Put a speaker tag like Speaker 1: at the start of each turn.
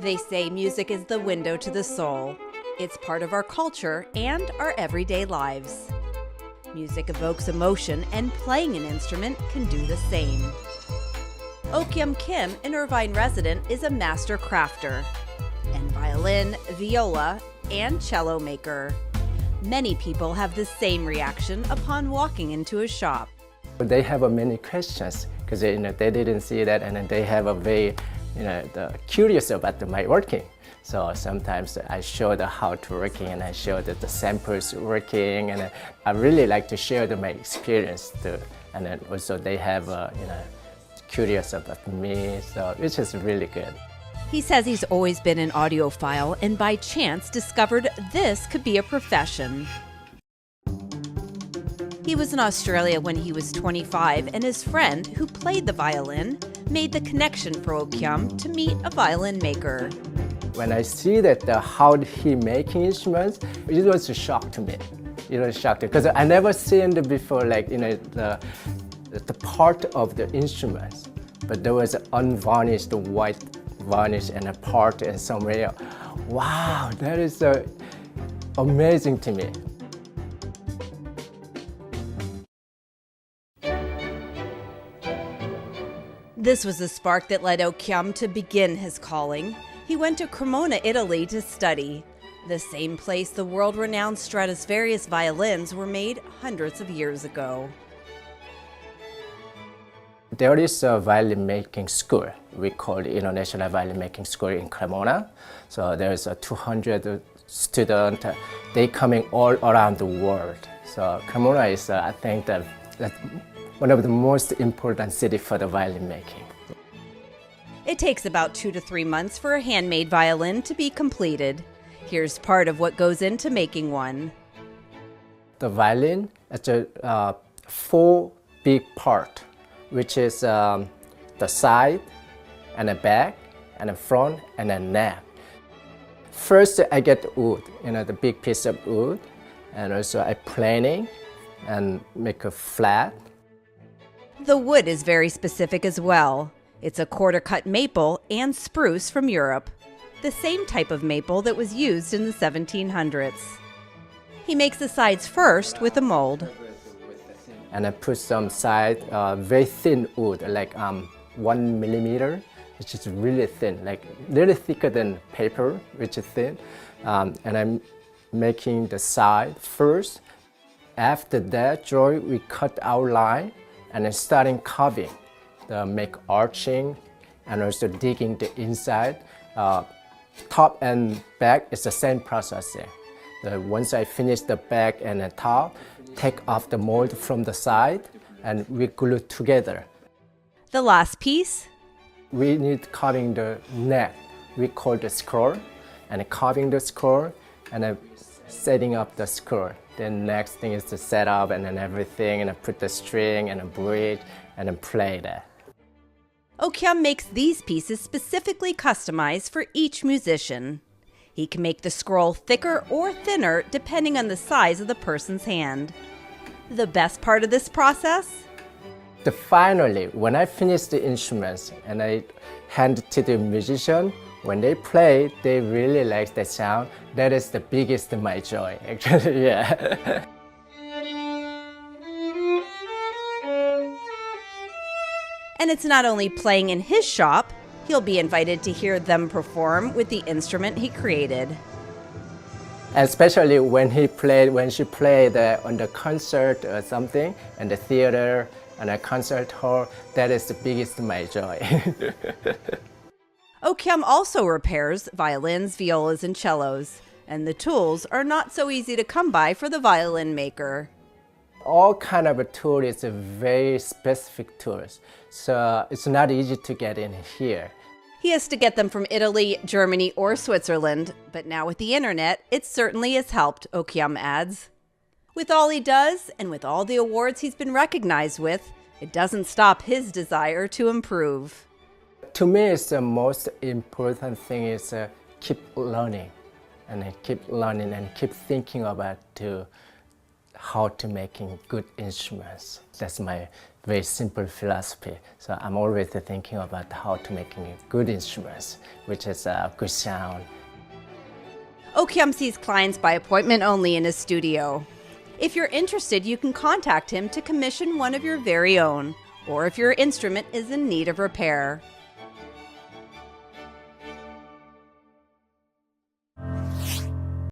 Speaker 1: They say music is the window to the soul. It's part of our culture and our everyday lives. Music evokes emotion, and playing an instrument can do the same. Okyum Kim, an Irvine resident, is a master crafter and violin, viola, and cello maker. Many people have the same reaction upon walking into a shop.
Speaker 2: They have many questions because they didn't see that, and they have a very curious about my working. So sometimes I show how to working, and I show the samples working, and I really like to share my experience too. And then also they have curious about me, so which is really good.
Speaker 1: He says he's always been an audiophile and by chance discovered this could be a profession. He was in Australia when he was 25, and his friend, who played the violin, made the connection for Okyum to meet a violin maker.
Speaker 2: When I see that how he making instruments, it was a shock to me. It was a shock because I never seen it before, like the part of the instruments, but there was an unvarnished white varnish and a part and somewhere else. Wow, that is amazing to me.
Speaker 1: This was the spark that led Okyum to begin his calling. He went to Cremona, Italy to study, the same place the world-renowned Stradivarius violins were made hundreds of years ago.
Speaker 2: There is a violin making school. We call it International Violin Making School in Cremona. So there's 200 students. They coming all around the world. So Cremona is, I think, that's one of the most important cities for the violin making.
Speaker 1: It takes about 2 to 3 months for a handmade violin to be completed. Here's part of what goes into making one.
Speaker 2: The violin is a 4 big part, which is the side and the back and the front and the neck. First, I get wood, the big piece of wood, and also I planing and make a flat.
Speaker 1: The wood is very specific as well. It's a quarter-cut maple and spruce from Europe, the same type of maple that was used in the 1700s. He makes the sides first with a mold.
Speaker 2: And I put some side very thin wood, like 1 millimeter, which is really thin, like really thicker than paper, which is thin. And I'm making the side first. After that, we cut outline and then starting carving, make arching and also digging the inside. Top and back is the same process there. Once I finish the back and the top, take off the mold from the side and we glue together.
Speaker 1: The last piece?
Speaker 2: We need carving the neck. We call the scroll, and carving the scroll and setting up the scroll. Then next thing is to set up and then everything, and put the string and a bridge and then play that.
Speaker 1: Okyum makes these pieces specifically customized for each musician. He can make the scroll thicker or thinner depending on the size of the person's hand. The best part of this process?
Speaker 2: Finally, when I finish the instruments and I hand it to the musician, when they play, they really like the sound. That is the biggest of my joy, actually, yeah.
Speaker 1: And it's not only playing in his shop, he'll be invited to hear them perform with the instrument he created.
Speaker 2: Especially when she played on the concert or something, in the theater, and a concert hall, that is the biggest of my joy.
Speaker 1: Okyum also repairs violins, violas, and cellos, and the tools are not so easy to come by for the violin maker.
Speaker 2: All kind of a tool is a very specific tools, so it's not easy to get in here.
Speaker 1: He has to get them from Italy, Germany, or Switzerland, but now with the internet, it certainly has helped, Okyum adds. With all he does, and with all the awards he's been recognized with, it doesn't stop his desire to improve.
Speaker 2: To me, it's the most important thing is keep learning, and keep thinking about how to making good instruments. That's my very simple philosophy. So I'm always thinking about how to make good instruments, which is a good sound.
Speaker 1: Oh Kyum sees clients by appointment only in his studio. If you're interested, you can contact him to commission one of your very own, or if your instrument is in need of repair.